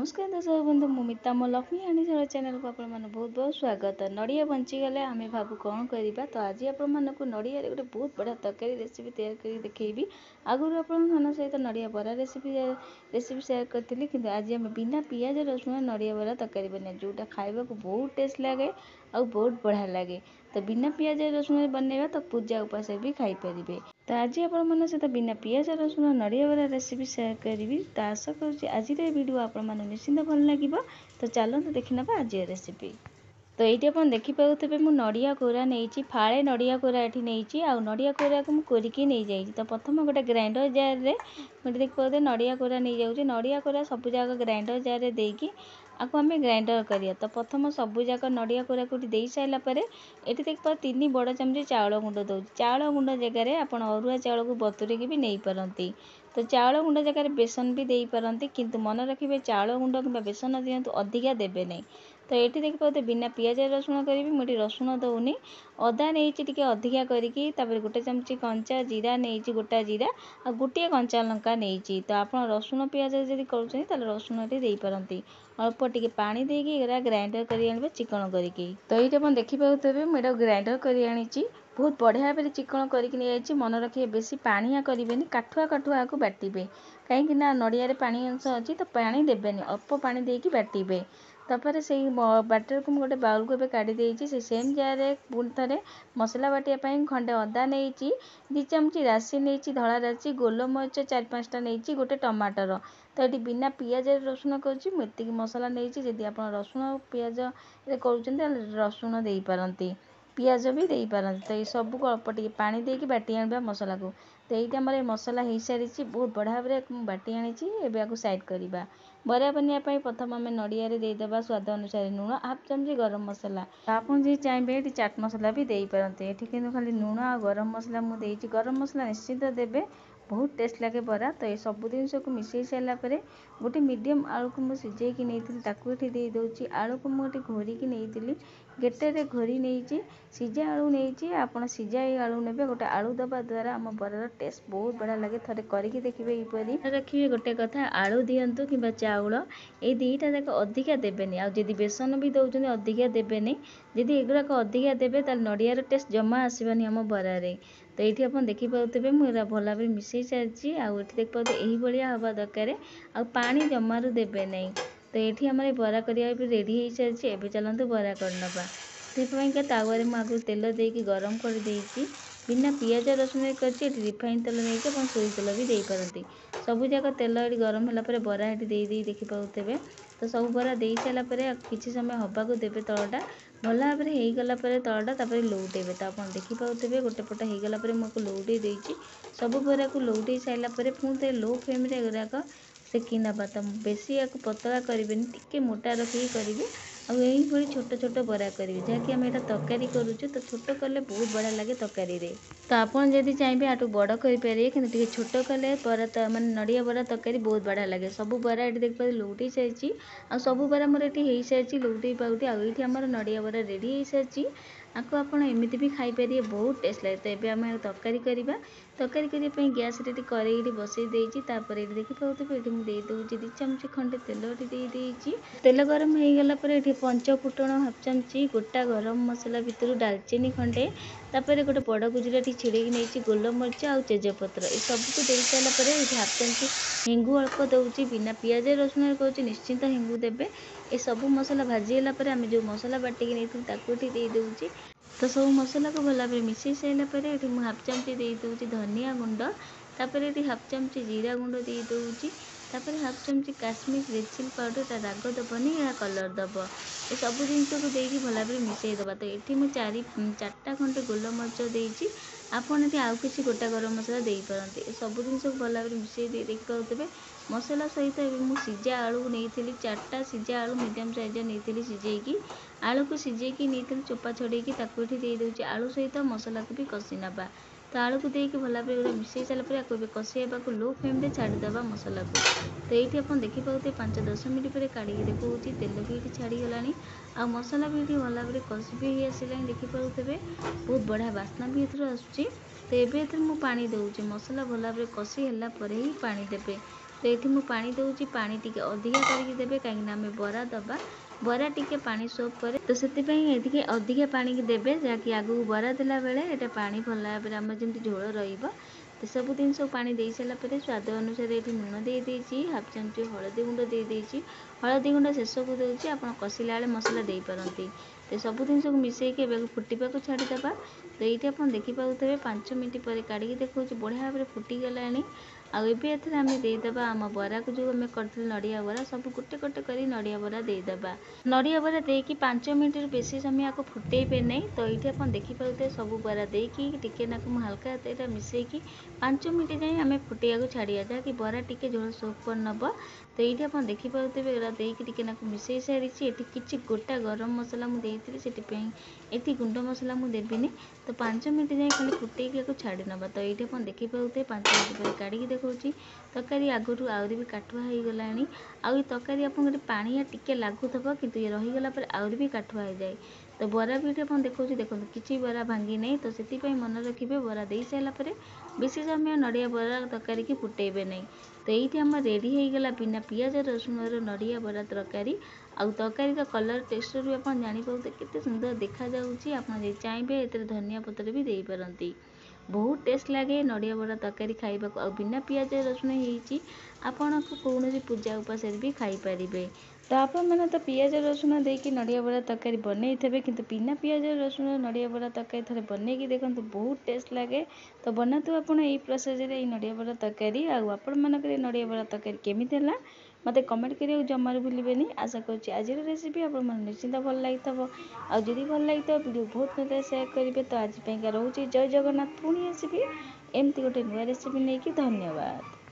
नमस्कार दर्शक बंधु मुमिता मो लक्ष्मी हाणीशाला चैनल को आपण बहुत बहुत स्वागत। नड़िया बंचीगले आम भाव कौन करवा तो आज आपण मानक नड़िया गोटे बहुत बढ़िया तरकारी रेसिपी तैयार कर देखी। आगुरी आपण सहित नड़िया बरा रेसिपी शेयर करी कि आज आम बिना पियाज रसुण नड़िया बरा तरकारी बना जोटा खावा बहुत टेस्ट लगे और बहुत बढ़िया लगे। तो बिना पियाज रसुण बनवा तो पूजा उपास भी खाईपारे। तो आज आपण सहित बिना पियाज रसुण नड़िया बरा रेसिपी शेयर करी। तो आशा करुँच आज वीडियो आपण निश्चिंत भल लगे। तो चलते देखी ना आज रेसिपी। तो ये आप देखिपे मु नड़िया कोरा नहीं फाड़े नड़िया कोरा ये नहीं आ नड़िया कोरा को कोरिकी नहीं जाइए। तो प्रथम गोटे ग्राइंडर जार रे गोटे देखिए नड़िया कोरा नहीं जाऊँगी। नड़िया कोरा सब जाक ग्राइंडर जार रे देकी आपको आम ग्राइंडर करिया। तो प्रथम सब जाक नड़िया कोरा को दे सारा पर ये देखिए 3 बड़ चमच चाउल गुंड दौर। चाउल गुंड जगह आप अरुआ चाउल को बतुरेकी भी नहीं पारती। तो चाउल गुंड जगह बेसन भी दे पारती किंतु मन रखिए चाउल गुंड कि बेसन दिंतु अधिका देवे नहीं। तो ये देखिए बिना पियाज रसुण करी मुझे रसुण दौनी अदा नहीं अधिका करी गोटे चमची कंचा जीरा नहीं गोटा जीरा आ गोटे कंचा लंका नहीं। तो आप रसुण पियाज जब कर रसुण दे पारती अल्प टिके पानी देकी ग्राइंडर कर चिकन करी। तो ये आप देखिपे मुझे ग्राइंडर कर बहुत बढ़िया भाव चिकन करके मन रखिए बेसी पानिया करेंगे काठुआ काठुआ को बाटे कहीं नड़िया पानी अंश अच्छी तो पानी देवेनि अल्प पानी देकी बाटे। तापर से बैटर को गोटे बाउल को काढ़ी से सेम जार पुणी थे मसला बाटियापाई खंडे अदा नहीं 2 चमची राशि नहीं धला राशि गोलमरीच 4-5टा नहीं गोटे टमाटर। तो ये बिना पियाज रसुण कर मसला नहीं जदि आप रसुण पियाज कर रसुण दे पारती पियाज भी दे पारती। तो ये सब को अल्प टिके पानी देकी बाटी आना मसला को। तो ये आम मसला हो सारी बहुत बढ़िया भाव बाटी आनी एवं साइड करवा। बरा बनवाई प्रथम आम नड़िया देदेबा स्वाद अनुसार लुण 1/2 चमची गरम मसला आप चाहिए ये चाट मसला भी दे पारते। ये खाली लुण आ गरम मसला मुझे गरम मसला निश्चित देवे बहुत टेस्ट लगे बरा। तो ये सब जिन को मिसई सारापर गोटे मीडियम आलू को मुझे सिझे नहीं दे दूँगी। आलू को मुझे घोरिकी नहीं गेटे घोरी नहीं सीझा आलू नहीं आप सीझा आलू ने गोटे आलू दबा द्वारा आम बरार टेस्ट बहुत बढ़िया लगे। थे करके देखिए यपरी रखिए गोटे कथा आलू दिंतु कि चाउल ये 2टा जाक अधिका देवेनि आदि बेसन भी दौरान अधिका देवेनि जदि एगुड़ाक अधिका देवे तो नड़ियार टेस्ट जमा आसवानी आम बरारे। तो ये आप देखिपे मुझे भल भाव मिसई सारी आठ देखिए यही हवा दरकार आ पानी जमारू देवे नहीं। तो ये आम बरा करने रेडी हो सारी एवं चलते बरा करनवा। से तावे मुझे तेल देकी गरम कर बिना पियाज रसुण कर रिफाइन तेल नहीं सोई तेल भी दे पारती। सबू जाक तेल ये गरम होगापर बरा ये देखिपे। तो सब बरा दे सारापर किसी समय हवाक देवे तलटा भल भाव में होगलापर तलटा लौटेबे। तो आप देखिपे गोटे पट होगलापर मुझे लौटे देती सब बरा को लौटे सारापर पुणी लो फ्लेम गुराक सेकी नवा। तो बेसी या पतला करेंगे टिके मोटा रखिक करेंगे आई छोट छोट बरा करेंगे जहाँकि आम यहाँ तरकारी करुचे। तो छोट कले बहुत बढ़िया लगे तरकारी। तो आपड़ जदि चाहिए आटू बड़ करेंगे कि छोट कले बरा माने नड़िया बरा तरकारी बहुत बढ़िया लगे। सब बरा ये देखिए लौटे सारी आ सब बरा मोर ये सारी लौटे पाउटी आईटी आम नड़िया बरा रेडी हो सारी आपको आप एमती भी खाईपारे बहुत टेस्ट लगे। तो ये आम तरकारी करवा तरकारी करने गैस रे कड़े बसई देपर ये देखिपे ये मुझे दूसरी 2 चमची खंडे तेल तेल गरम हो गलापर ये पंचफुटण 1/2 चमची गोटा गरम मसला भितर डालचीनी खंडे तापर गोटे बड़ गुजराती छिड़ेकी नहीं गोलमरीच आ तेजपत्र ये सबको दे सारापर ये 1/2 चमची हिंगू अल्प दूसरी बिना पियाज रसुण कर निश्चिंत हिंगू देवे। ये सब मसला भाजीगला आम जो मसला बाटिकी नहीं दे दूँगी। तो सब मसला को भल भाव मिसई सारापर ये 1/2 चमची दे दूँगी धनिया गुंड तापर ये 1/2 चमची जीरा गुंड दे दूँगी तापर 1/2 चमची काश्मीर रेड चिली पाउडर राग दबनी या कलर दब ये सब जिनस को देकी भल भाव मिसई दबा। तो ये मुझे 4टा खंडे गोलमरीच देती आपड़ ये आउ कि गोटा गरम मसला दे पारती। ये सब जिन को भल भाव मिसई देखिए मसला सहित मुझे सीझा आलू नहीं 4टा सीझा आलू मीडियम साइज नहीं सीझेकी आलू को सीझेकी नहीं चोपा छड़ेकी दे दूँगी आलू सहित मसला को भी कषि नवा। तो आलू को देकी भल भाव मिसई सारापर कषाइबा को लो फ्लेम रे छाड़ीदे मसला को। तो ये आप देखिपे 5-10 मिनट पर काढ़ी देखा तेल भी ये छाड़ीगला आ मसला भी ये भल भाव कषि भी आसला देखिपे बहुत बढ़िया बास्ना भी आसूँ। तो ये मुझे पानी दूसरी मसला भल भाव कषि है ही पानी देवे तो ये मुझे पानी दूसरी पानी टी अधिका करके देवे कहीं आम बरा दबा बरा टी पानी सोप करे तो से अधिका पानी की देवे जहाँकि आगू बरा देला बेले ये पानी भल भाव में आम जमी झोल रही तो सब जिन पानी दे सारापर स्वाद अनुसार ये लुण देदेची हाफ चामच हलदी गुंड देदेची हलदी गुंड शेष को दूसरी आप कषिला बेले मसला दे पारती तो सब जिन को मिसेक फुटा को छाड़ीदे तो ये आप देखिपे 5 मिनट पर काढ़ी देखा बढ़िया भाव में फुटीगला आबे आम देदेबा आम बरा को जो आम कर नड़िया बरा सब गोटे गोटे कर नड़िया बरा देदेबा नड़िया बरा देकी 5 मिनट बेस समय आपको फुटेबे नहीं तो ये आप देखिपे सब बरा देकी टिके नाक हल्का यहाँ मिसेकी 5 मिनट जाए आम फुटेया को छाड़िया जहाँकि बरा टिके झोल सोप कर नब तो ये आप देखिपे देकी टिके नाक मिसई सारी ये किसी गोटा गरम मसला मुझे ये गुंड मसला मुझे देविनी तो 5 मिनट जाए खाली फुटेक छाड़ी नवा तो ये आप देखिपे 5 मिनट पर काढ़ी देखा तरकारी आगुरी आहरी भी काठुआ हो गला आउ तरकारी आप पानिया टिके लगुव कि ये रहीगला आहरी भी काठुआ हो जाए तो बरा भी आप देखा देखो किसी बरा भांगी नहीं तो से मन रखिए बरा दे सारापर बेसी समय नड़िया बरा तरकारी की फुटेबे नहीं तो ये आम रेडी हो गला बिना पियाज रसुण नड़िया बरा तरकारी आउ तरकारी कलर टेक्सचर भी आप जानीपारे केते सुंदर देखा जाउची आप चाहिए ए धनिया पत्र भी दे पारती बहुत टेस्ट लगे नड़िया बरा तरकारी खाइबा आ बिना पियाज रसुण होती आपण कौन पूजा उपास भी खाईपारे तो आपण मैंने तो पियाज रसुण देकी नड़िया बरा तरकारी बनई थे कि बिना पियाज रसुण नड़िया बरा तरकारी थे बनईकी देखो बहुत टेस्ट लगे तो बनातु आपड़ यही प्रोसेस नड़िया बरा तरकारी आपण मानक नड़िया बरा तरकारी केमी मत कमेंट करिए जमार भूलें आशा करुँच आज रेसिपी आप निश्चिंत भल लगी आदि भल लगी वीडियो बहुत मत सेयार करेंगे तो आज रोचे जय जगन्नाथ पुणी आसबि एमती गोटे नुआ रेसिपी नहीं कि धन्यवाद।